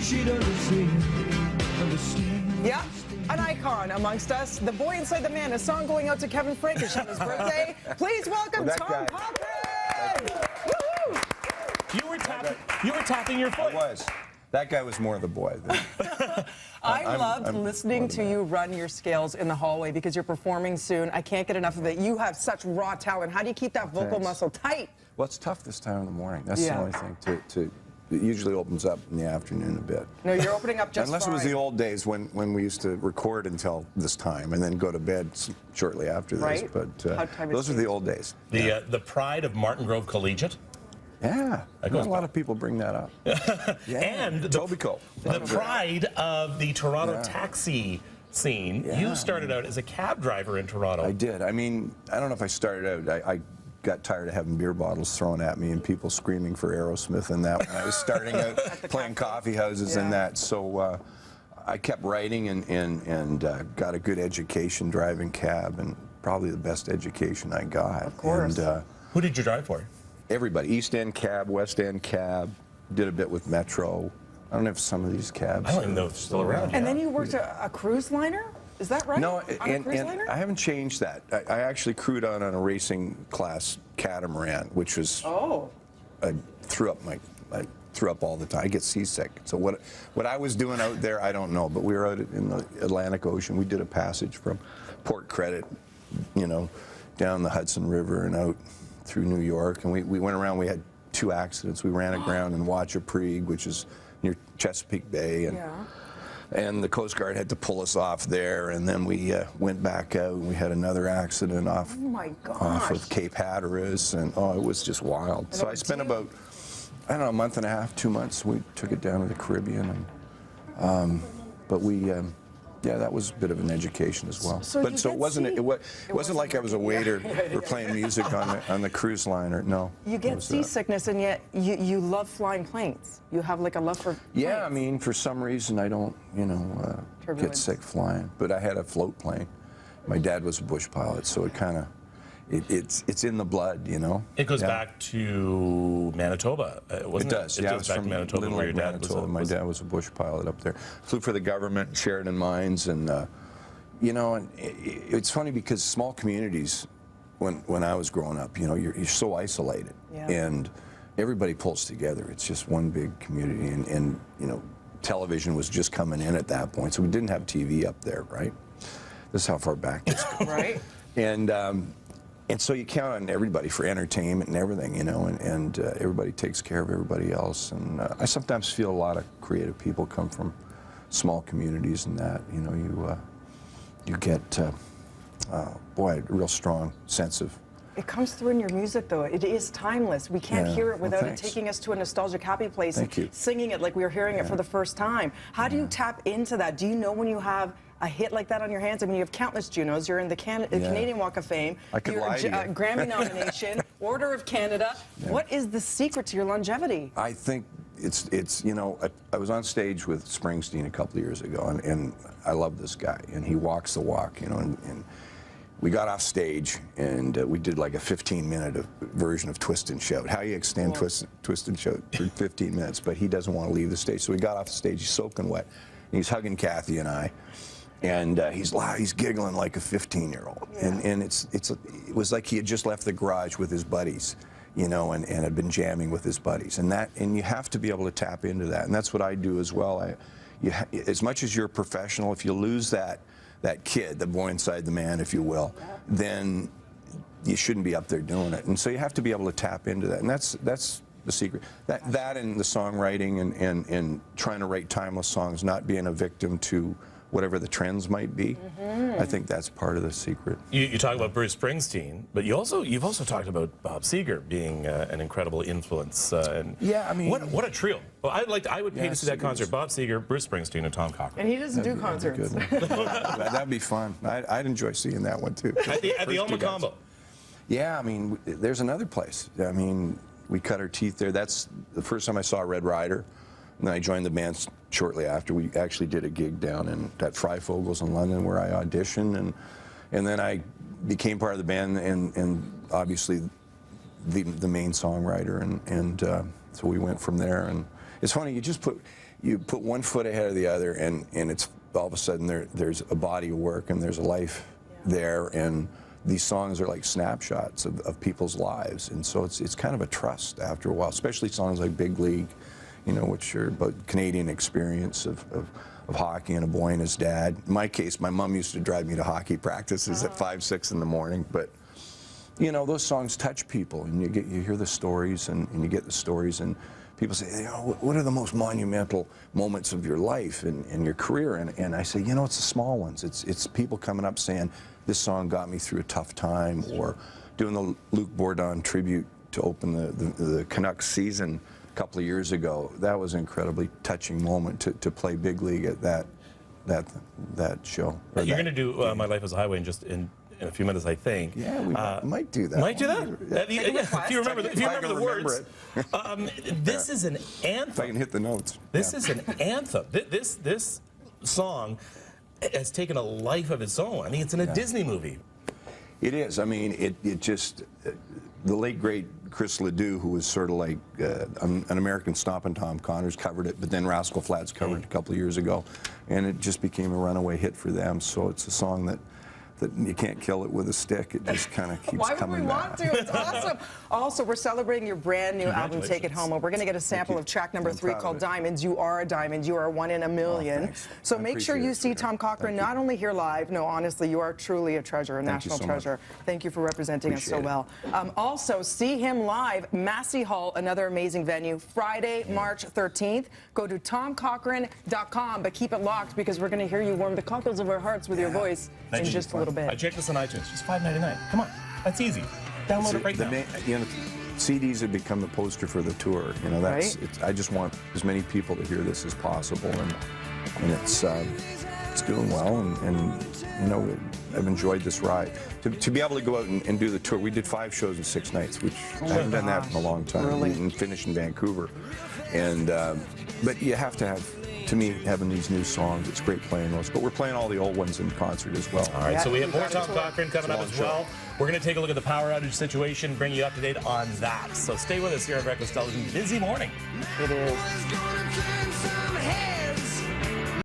she'd understand. Yeah, an icon amongst us. The boy inside the man. A song going out to Kevin Frankish on his birthday. Please welcome Tom Cochrane. You were tapping your foot. I was. That guy was more the boy. I loved listening to you run your scales in the hallway because you're performing soon. I can't get enough of it. You have such raw talent. How do you keep that vocal muscle tight? Well, it's tough this time in the morning. That's the only thing. It usually opens up in the afternoon a bit. No, you're opening up just Unless fine. it was the old days when we used to record until this time and then go to bed shortly after this. Right. But those are the old days. The pride of Martin Grove Collegiate. Yeah, not a lot of people bring that up. And the pride of the Toronto taxi scene. Yeah. You started out as a cab driver in Toronto. I did. I mean, I don't know if I started out. I got tired of having beer bottles thrown at me and people screaming for Aerosmith and that when I was starting out playing coffee houses and that. So I kept writing and got a good education driving cab, and probably the best education I got. Of course. And, who did you drive for? Everybody. East End cab, West End cab, did a bit with Metro. I don't know if some of these cabs. I don't even know if it's still around. And then you worked a cruise liner? Is that right? No, and I haven't changed that. I actually crewed on a racing class catamaran, which was I threw up all the time. I get seasick. So what I was doing out there, I don't know. But we were out in the Atlantic Ocean. We did a passage from Port Credit, down the Hudson River and out through New York. And we went around. We had 2 accidents. We ran aground in Wachapreague, which is near Chesapeake Bay, and the Coast Guard had to pull us off there, and then we went back out and we had another accident off of Cape Hatteras, and it was just wild. So I spent about, I don't know, a month and a half, 2 months. We took it down to the Caribbean, and but we that was a bit of an education as well. So it wasn't like I was a waiter or playing music on the cruise liner. No. You get seasickness, and yet you love flying planes. You have like a love for planes. Yeah, I mean, for some reason I don't, get sick flying. But I had a float plane. My dad was a bush pilot, so it kind of, it's in the blood, It goes back to Manitoba, wasn't it? It does. It goes back to Manitoba, where your dad was. My dad was a bush pilot up there. Flew for the government, Sheridan Mines, and and it's funny because small communities, when I was growing up, you're so isolated, and everybody pulls together. It's just one big community, and television was just coming in at that point, so we didn't have TV up there, right? This is how far back this goes. Right. And so you count on everybody for entertainment and everything, and everybody takes care of everybody else. And I sometimes feel a lot of creative people come from small communities, and that, you get, a real strong sense of. It comes through in your music, though. It is timeless. We can't hear it without it taking us to a nostalgic, happy place. Thank you. Singing it like we were hearing it for the first time. How do you tap into that? Do you know when you have a hit like that on your hands? I mean, you have countless Junos. You're in the Canadian Walk of Fame. I could lie to you. Grammy nomination, Order of Canada. Yeah. What is the secret to your longevity? I think it's I was on stage with Springsteen a couple of years ago, and I love this guy, and he walks the walk, and we got off stage, and we did like a 15-minute version of Twist and Shout. How you extend Twist and Shout for 15 minutes, but he doesn't want to leave the stage. So we got off the stage, he's soaking wet, and he's hugging Kathy and I, and he's giggling like a 15-year-old. And it was like he had just left the garage with his buddies, and had been jamming with his buddies. And you have to be able to tap into that, and that's what I do as well. As much as you're a professional, if you lose that kid, the boy inside the man, if you will, then you shouldn't be up there doing it. And so you have to be able to tap into that. And that's the secret. That and the songwriting and trying to write timeless songs, not being a victim to whatever the trends might be. I think that's part of the secret. You talk about Bruce Springsteen, but you've also talked about Bob Seger being an incredible influence. Yeah, I mean, what a trio. Well, I would pay to see that concert. Bob Seger, Bruce Springsteen, and Tom Cochrane. And he doesn't do concerts. That'd be fun. I'd enjoy seeing that one too. At the Oma Combo. Yeah, I mean, there's another place. I mean, we cut our teeth there. That's the first time I saw Red Rider. And then I joined the band shortly after. We actually did a gig down at Fryfogel's in London where I auditioned, and then I became part of the band and obviously the main songwriter, and so we went from there. And it's funny, you put one foot ahead of the other, and it's all of a sudden there's a body of work and there's a life there, and these songs are like snapshots of people's lives, and so it's kind of a trust after a while, especially songs like Big League, you know, which are about Canadian experience of hockey and a boy and his dad. In my case, my mom used to drive me to hockey practices at 5, 6 in the morning, but you know, those songs touch people, and you hear the stories, and you get the stories, and people say, you know, what are the most monumental moments of your life and your career? And I say, you know, it's the small ones. It's people coming up saying, this song got me through a tough time, or doing the Luc Bourdon tribute to open the Canucks season a couple of years ago. That was an incredibly touching moment to play Big League at that show. You're going to do My Life as a Highway in a few minutes, I think. Yeah, we might do that. Might do that? If you remember the words. It. This is an anthem. If I can hit the notes. This is an anthem. This song has taken a life of its own. I mean, it's in a Disney movie. It is. I mean, it just, the late, great Chris Ledoux, who was sort of like an American Stompin' Tom Connors, covered it, but then Rascal Flatts covered it a couple of years ago, and it just became a runaway hit for them. So it's a song that you can't kill it with a stick. It just kind of keeps coming back. Why would we want to? It's awesome. Also, we're celebrating your brand new album, Take It Home. We're going to get a sample of track number 3 called Diamonds. You are a diamond. You are one in a million. So make sure you see Tom Cochrane not only here live. No, honestly, you are truly a treasure, a national treasure. Thank you for representing us so well. Also, see him live, Massey Hall, another amazing venue, Friday, March 13th. Go to tomcochrane.com, but keep it locked because we're going to hear you warm the cockles of our hearts with your voice in just a little bit. I checked this on iTunes. Just $5.99. Come on, that's easy. Download it right now. You know, CDs have become the poster for the tour. You know, that's. Right? I just want as many people to hear this as possible, and it's doing well, and you know, I've enjoyed this ride. To be able to go out and do the tour, we did 5 shows in 6 nights, which I haven't done that in a long time. Really? And finished in Vancouver, and but you have to have. To me, having these new songs, it's great playing those. But we're playing all the old ones in concert as well. All right, so we have more Tom Cochrane coming up as well. We're going to take a look at the power outage situation, bring you up to date on that. So stay with us here on Breakfast Television. Busy morning. It is.